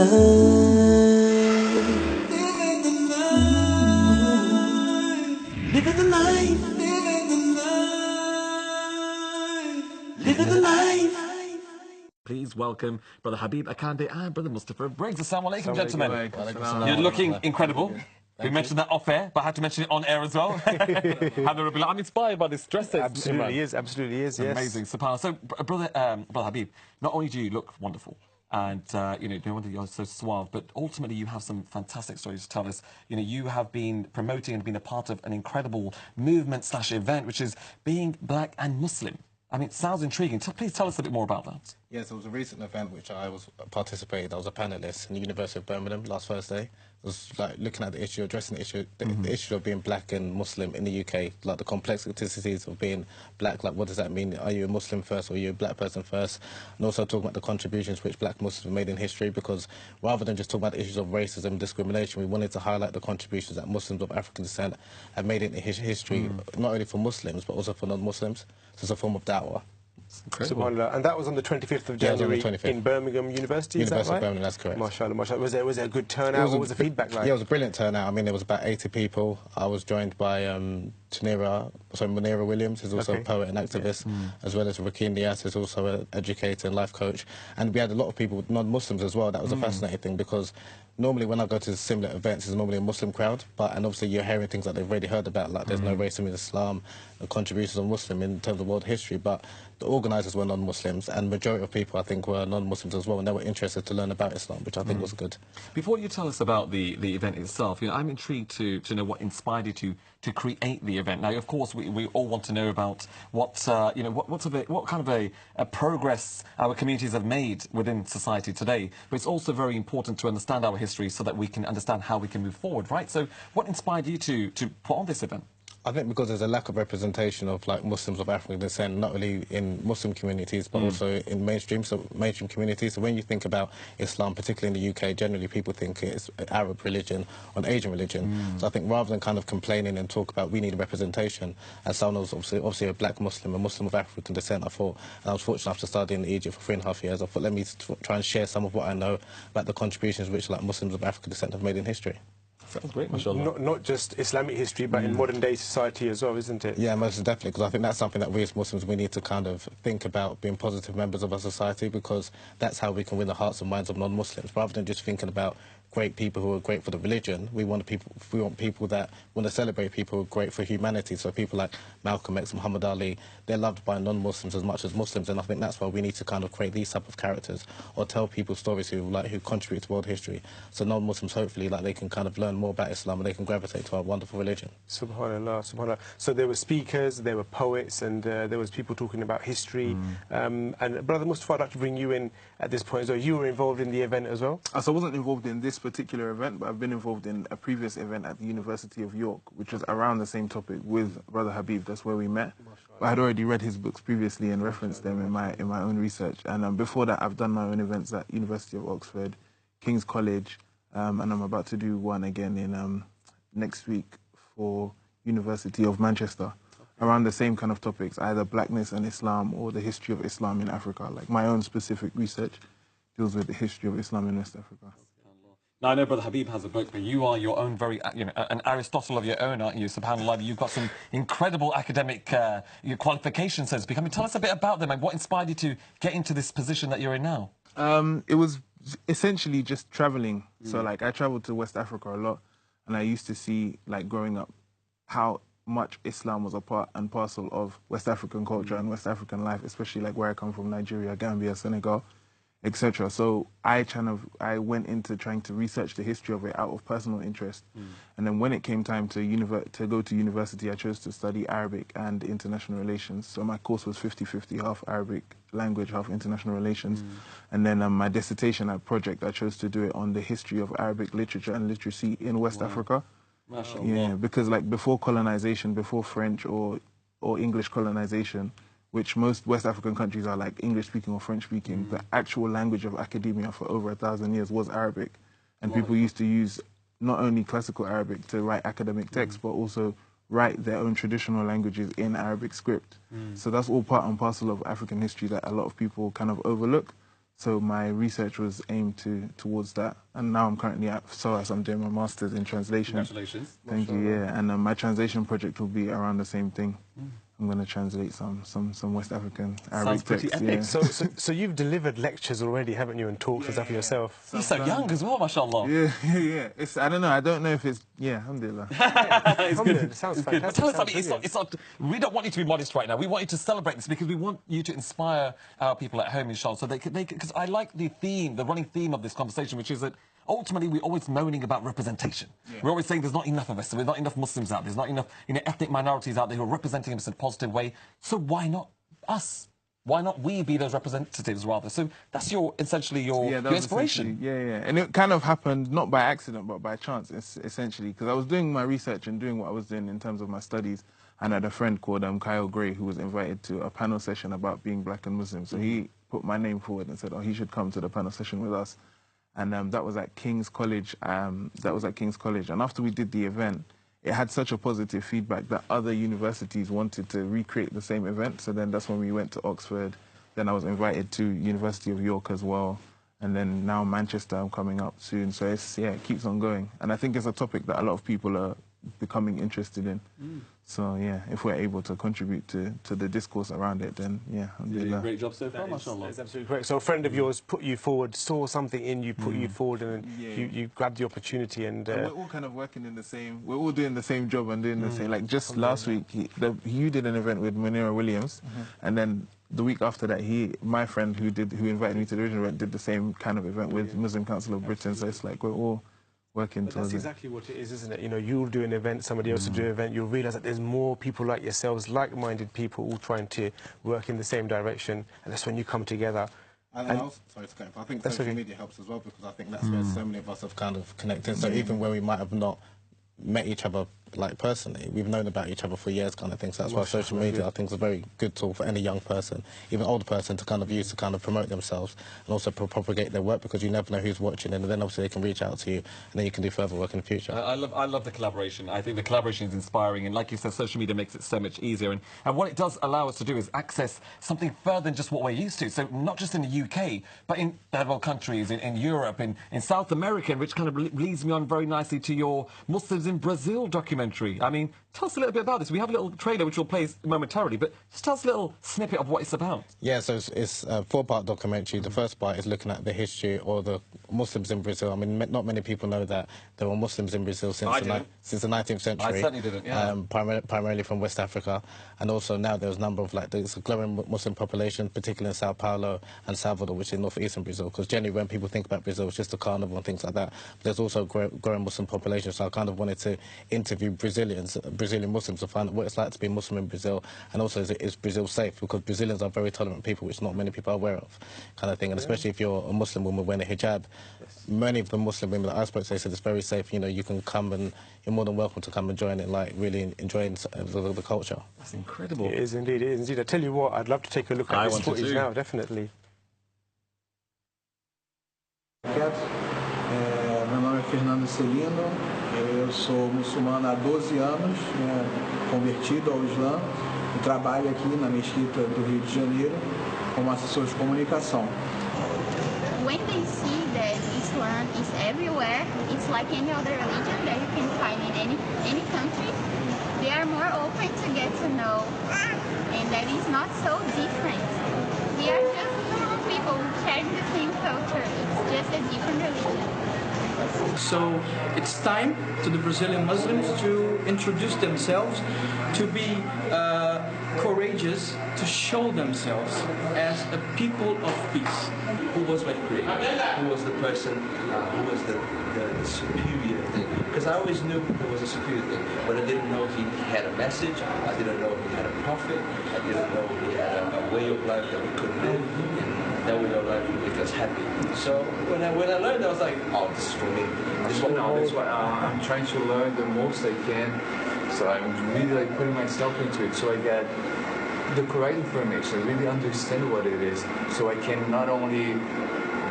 Living the life. Living the life. Please welcome Brother Habeeb Akande and Brother Mustafa Briggs. Assalamu alaikum, gentlemen. Alaikum. You're looking incredible. We mentioned that off air, but I had to mention it on air as well. I'm inspired by this dress. Absolutely is, yes. Amazing, subhanAllah. So, Brother Habeeb, not only do you look wonderful, and no wonder you're so suave, but ultimately you have some fantastic stories to tell us. You have been promoting and been a part of an incredible movement/event, which is being black and Muslim. I mean, it sounds intriguing. Please tell us a bit more about that. Yes, it was a recent event which I participated. I was a panelist in the University of Birmingham last Thursday. It was like looking at the issue, addressing the issue, the issue of being black and Muslim in the UK, like the complexities of being black. Like, what does that mean? Are you a Muslim first, or are you a black person first? And also talking about the contributions which black Muslims have made in history. Because rather than just talking about the issues of racism and discrimination, we wanted to highlight the contributions that Muslims of African descent have made in history, not only for Muslims but also for non-Muslims. So it's a form of da'wah. SubhanAllah. And that was on the 25th of January in Birmingham University, is that right? University of Birmingham, that's correct. MashaAllah, MashaAllah. Was there a good turnout? What was the feedback like? Yeah, it was a brilliant turnout. I mean, there was about 80 people. I was joined by Munira Williams, who's also a poet and activist, as well as Rakim Niass, who's also an educator and life coach. And we had a lot of people, non-Muslims as well. That was a fascinating thing, because normally when I go to similar events, it's normally a Muslim crowd, and obviously you're hearing things that they've already heard about, like there's no racism in Islam, the contributions of Muslim in terms of world history, but the organisers were non-Muslims, and majority of people, I think, were non-Muslims as well, and they were interested to learn about Islam, which I think was good. Before you tell us about the event itself, I'm intrigued to know what inspired you to create the event. Now, of course, we all want to know about what kind of a progress our communities have made within society today. But it's also very important to understand our history so that we can understand how we can move forward, right? So, what inspired you to put on this event? I think because there's a lack of representation of like Muslims of African descent, not only in Muslim communities but also in mainstream communities. So when you think about Islam, particularly in the UK, generally people think it's an Arab religion or an Asian religion. So I think rather than kind of complaining and talk about we need representation, as someone who's obviously a black Muslim, a Muslim of African descent, I thought, and I was fortunate enough to study in Egypt for 3.5 years, I thought let me try and share some of what I know about the contributions which like Muslims of African descent have made in history. That's great, mashallah. Not just Islamic history, but in modern day society as well, isn't it? Yeah, most definitely, because I think that's something that we as Muslims, we need to kind of think about being positive members of our society, because that's how we can win the hearts and minds of non-Muslims, rather than just thinking about great people who are great for the religion. We want people that want to celebrate people who are great for humanity. So people like Malcolm X, Muhammad Ali, they're loved by non-Muslims as much as Muslims, and I think that's why we need to kind of create these type of characters, or tell people stories who contribute to world history. So non-Muslims, hopefully, they can kind of learn more about Islam and they can gravitate to our wonderful religion. SubhanAllah, SubhanAllah. So there were speakers, there were poets, and there was people talking about history. And Brother Mustafa, I'd like to bring you in at this point as well. You were involved in the event as well? So I wasn't involved in this particular event, but I've been involved in a previous event at the University of York, which was around the same topic with Brother Habeeb. That's where we met. I had already read his books previously and referenced them in my own research. And before that, I've done my own events at University of Oxford, King's College, and I'm about to do one again in next week for University of Manchester, around the same kind of topics, either blackness and Islam or the history of Islam in Africa. Like my own specific research deals with the history of Islam in West Africa. Now, I know Brother Habeeb has a book, but you are your own an Aristotle of your own, aren't you? SubhanAllah, you've got some incredible academic qualifications, so to speak. I mean, tell us a bit about them and what inspired you to get into this position that you're in now. It was essentially just traveling. So, I traveled to West Africa a lot, and I used to see, growing up, how much Islam was a part and parcel of West African culture and West African life, especially where I come from, Nigeria, Gambia, Senegal, etc. So I went into trying to research the history of it out of personal interest. And then when it came time to go to university, I chose to study Arabic and international relations. So my course was 50-50, half Arabic language, half international relations. And then my dissertation project, I chose to do it on the history of Arabic literature and literacy in West Africa. Yeah, because before colonization, before French or English colonization, which most West African countries are English-speaking or French-speaking, the actual language of academia for over 1,000 years was Arabic. And people used to use not only classical Arabic to write academic texts, but also write their own traditional languages in Arabic script. So that's all part and parcel of African history that a lot of people kind of overlook. So my research was aimed towards that, and now I'm currently at SOAS. I'm doing my master's in translation. Congratulations. Thank you. Yeah, and my translation project will be around the same thing. I'm going to translate some West African Arabic Sounds pretty texts. epic. Yeah. So you've delivered lectures already, haven't you, and talks and stuff yourself? You're so young as well, mashallah. Yeah. I don't know if it's alhamdulillah. It's good. It sounds It's good. But fantastic. tell us Sounds something. brilliant. It's not, we don't want you to be modest right now. We want you to celebrate this because we want you to inspire our people at home, inshallah. So because I like the theme, the running theme of this conversation, which is that ultimately we're always moaning about representation. We're always saying there's not enough of us, so there's not enough Muslims out there, there's not enough ethnic minorities out there who are representing us in a positive way. So why not us? Why not we be those representatives rather? So that's essentially your inspiration. Yeah. And it kind of happened not by accident but by chance, essentially, because I was doing my research and doing what I was doing in terms of my studies, and I had a friend called Kyle Gray who was invited to a panel session about being black and Muslim. So he put my name forward and said, oh, he should come to the panel session with us. And that was at King's College. And after we did the event, it had such a positive feedback that other universities wanted to recreate the same event. So then that's when we went to Oxford. Then I was invited to University of York as well. And then now Manchester, I'm coming up soon. So it keeps on going. And I think it's a topic that a lot of people are becoming interested in. So yeah, if we're able to contribute to the discourse around it, then yeah, alhamdulillah. Great job so far, mashallah. That's absolutely correct. So a friend of yours put you forward, saw something in you, put you forward, and you grabbed the opportunity. And we're all kind of working in the same. We're all doing the same job and doing the same. Like just last week, you did an event with Munira Williams, and then the week after that, my friend who invited me to the original event, did the same kind of event with Muslim Council of Britain. So it's like we're all working towards that's exactly what it is, isn't it? You know, you'll do an event, somebody else will do an event, you'll realise that there's more people like yourselves, like-minded people, all trying to work in the same direction, and that's when you come together. And also, sorry to cut in, I think social media helps as well, because I think that's where so many of us have kind of connected. So even when we might have not met each other like personally, we've known about each other for years, kind of thing. So that's why social media, I think, is a very good tool for any young person, even older person, to kind of use to kind of promote themselves and also propagate their work, because you never know who's watching, and then obviously they can reach out to you, and then you can do further work in the future. I love the collaboration. I think the collaboration is inspiring, and like you said, social media makes it so much easier. And what it does allow us to do is access something further than just what we're used to. So not just in the UK, but in third world countries, in Europe, in South America, which kind of leads me on very nicely to your Muslims in Brazil documentary. I mean, tell us a little bit about this. We have a little trailer which we'll play momentarily, but just tell us a little snippet of what it's about. Yeah, so it's a 4-part documentary. The first part is looking at the history or the Muslims in Brazil. I mean, not many people know that there were Muslims in Brazil since the 19th century. I certainly didn't, yeah. Primarily from West Africa. And also now there's a number of, there's a growing Muslim population, particularly in Sao Paulo and Salvador, which is northeastern Brazil. Because generally when people think about Brazil, it's just a carnival and things like that. But there's also a growing Muslim population, so I kind of wanted to interview Brazilian Muslims to find out what it's like to be Muslim in Brazil, and also is Brazil safe, because Brazilians are very tolerant people, which not many people are aware of, kind of thing. And especially if you're a Muslim woman wearing a hijab, many of the Muslim women that I spoke to, they said it's very safe. You know, you can come and you're more than welcome to come and join it, really enjoying the culture. That's incredible. It is indeed, it is indeed. I tell you what, I'd love to take a look at this footage now, definitely. Meu nome é Fernando Celino, eu sou muçulmano há 12 anos, convertido ao Islã, e trabalho aqui na Mesquita do Rio de Janeiro como assessor de comunicação. When they see that Islam is everywhere, it's like any other religion that you can find in any country, they are more open to get to know, and that is not so different. We are just people sharing the same culture, it's just a different religion. So it's time to the Brazilian Muslims to introduce themselves, to be courageous, to show themselves as a people of peace. Who was my creator? Who was the person, who was the superior thing? Because I always knew there was a superior thing, but I didn't know he had a message, I didn't know he had a prophet, I didn't know he had a way of life that we could live, and that way of life would make us happy. So when I learned, I was like, oh, this is for me. That's what I'm trying to learn the most I can. So I'm really putting myself into it, so I get the correct information, really understand what it is, so I can not only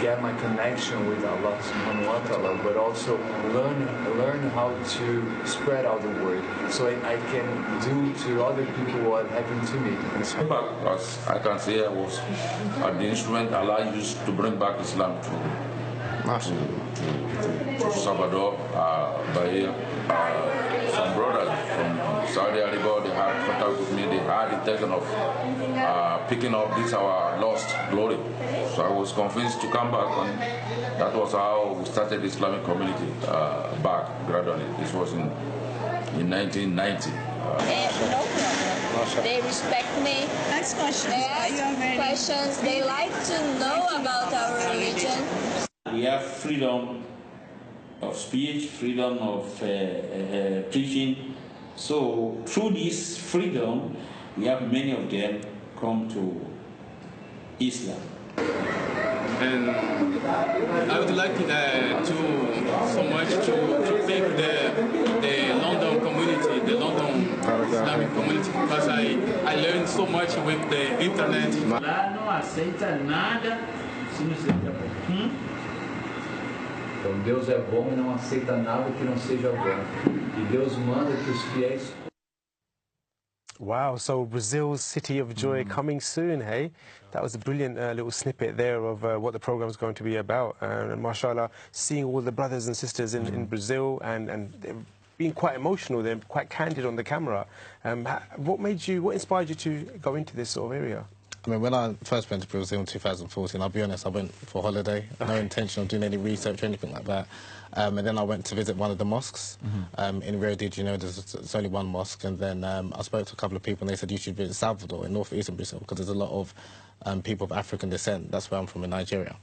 get my connection with Allah subhanahu wa ta'ala, but also learn how to spread out the word, so I can do to other people what happened to me. As I can say, I was the instrument Allah used to bring back Islam to Salvador, Bahia. Some brothers from Saudi Arabia, they had contact with me. They had the intention of picking up this our lost glory. So I was convinced to come back, and that was how we started the Islamic community back gradually. This was in 1990. No problem. They respect me. Next question. They ask questions. They like to know about our religion. We have freedom of speech, freedom of preaching. So through this freedom, we have many of them come to Islam. And I would like to so much to thank the London community, the London Islamic community, because I learned so much with the internet. Lá não aceita nada se não seja bom. Então Deus é bom e não aceita nada que não seja bom. E Deus manda que os fiéis. Wow, so Brazil's City of Joy coming soon, hey? That was a brilliant little snippet there of what the program is going to be about. And mashallah, seeing all the brothers and sisters in Brazil and being quite emotional, they're quite candid on the camera. What inspired you to go into this sort of area? I mean, when I first went to Brazil in 2014, I'll be honest, I went for holiday, no intention of doing any research or anything like that. And then I went to visit one of the mosques in Rio de Janeiro. There's only one mosque, and then I spoke to a couple of people, and they said you should visit Salvador in northeastern Brazil because there's a lot of people of African descent. That's where I'm from, in Nigeria.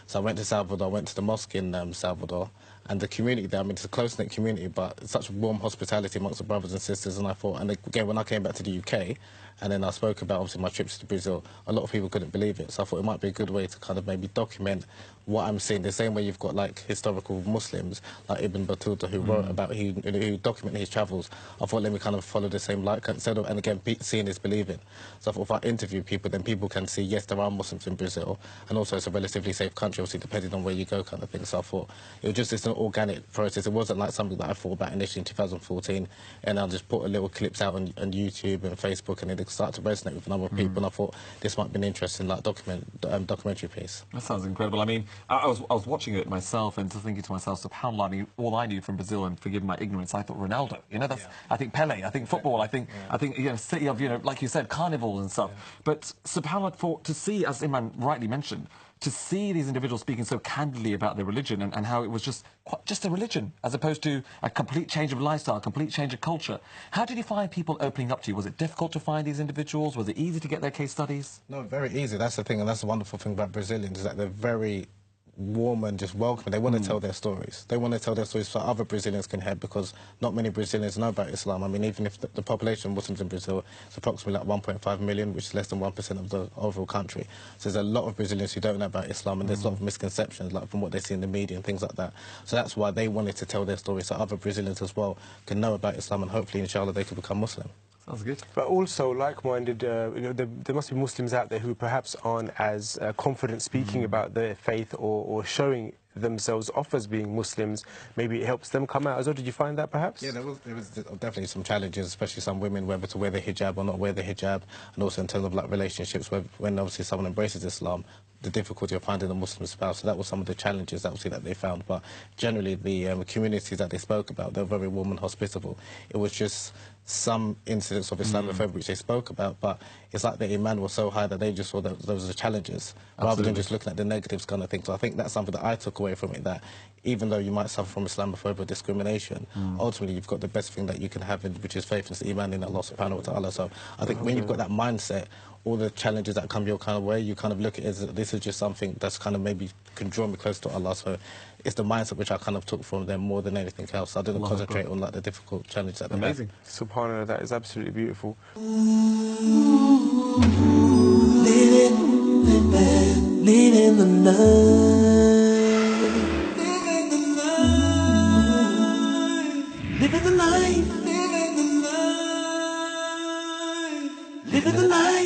So I went to Salvador, I went to the mosque in Salvador, and the community there, I mean, it's a close-knit community, but it's such warm hospitality amongst the brothers and sisters, and I thought, and again, when I came back to the UK, and then I spoke about, obviously, my trips to Brazil, a lot of people couldn't believe it, so I thought it might be a good way to kind of maybe document what I'm seeing, the same way you've got, like, historical Muslims, like Ibn Battuta, who wrote about, who documented his travels. I thought, let me kind of follow the same light, instead of, and again, seeing is believing. So I thought if I interview people, then people can see, yes, there are Muslims in Brazil, and also it's a relatively safe country, obviously, depending on where you go, kind of thing. So I thought it was just an organic process. It wasn't like something that I thought about initially in 2014, and I just put a little clips out on YouTube and Facebook, and it started to resonate with a number of people, and I thought this might be an interesting, like, documentary piece. That sounds incredible. I mean, I was watching it myself and just thinking to myself, subhanAllah, I mean, all I knew from Brazil, and forgive my ignorance, I thought Ronaldo, you know, that's, I think Pele, I think football, I think, you know, city of, you know, like you said, carnivals and stuff. But subhanAllah, to see, as Imran rightly mentioned, to see these individuals speaking so candidly about their religion and how it was just a religion as opposed to a complete change of lifestyle, a complete change of culture. How did you find people opening up to you? Was it difficult to find these individuals? Was it easy to get their case studies? No, very easy. That's the thing, and that's the wonderful thing about Brazilians, is that they're very warm and just welcoming. They want to tell their stories. They want to tell their stories so other Brazilians can hear, because not many Brazilians know about Islam. I mean, even if the population of Muslims in Brazil is approximately like 1.5 million, which is less than 1% of the overall country. So there's a lot of Brazilians who don't know about Islam, and there's a lot of misconceptions, like from what they see in the media and things like that. So that's why they wanted to tell their story, so other Brazilians as well can know about Islam, and hopefully, inshallah, they can become Muslim. Sounds good. But also, like-minded, you know, there must be Muslims out there who perhaps aren't as confident speaking about their faith or showing themselves off as being Muslims. Maybe it helps them come out as well. Did you find that, perhaps? Yeah, there was definitely some challenges, especially some women, whether to wear the hijab or not wear the hijab, and also in terms of like relationships, when obviously someone embraces Islam, the difficulty of finding a Muslim spouse. So that was some of the challenges, obviously, that they found. But generally, the communities that they spoke about, they were very warm and hospitable. It was just some incidents of Islamophobia which they spoke about, but it's like the iman was so high that they just saw that those are the challenges, rather than just looking at the negatives kind of thing. So I think that's something that I took away from it, that even though you might suffer from Islamophobia discrimination, ultimately you've got the best thing that you can have, which is faith and iman in Allah subhanahu wa ta'ala. So I think when you've got that mindset, all the challenges that come your kind of way, you kind of look at it as this is just something that's kind of maybe can draw me close to Allah. So it's the mindset which I kind of took from them more than anything else. I didn't concentrate on like the difficult challenges that they have. Amazing. SubhanAllah, that is absolutely beautiful. Living the night. Living the life. Living the life. Living the life.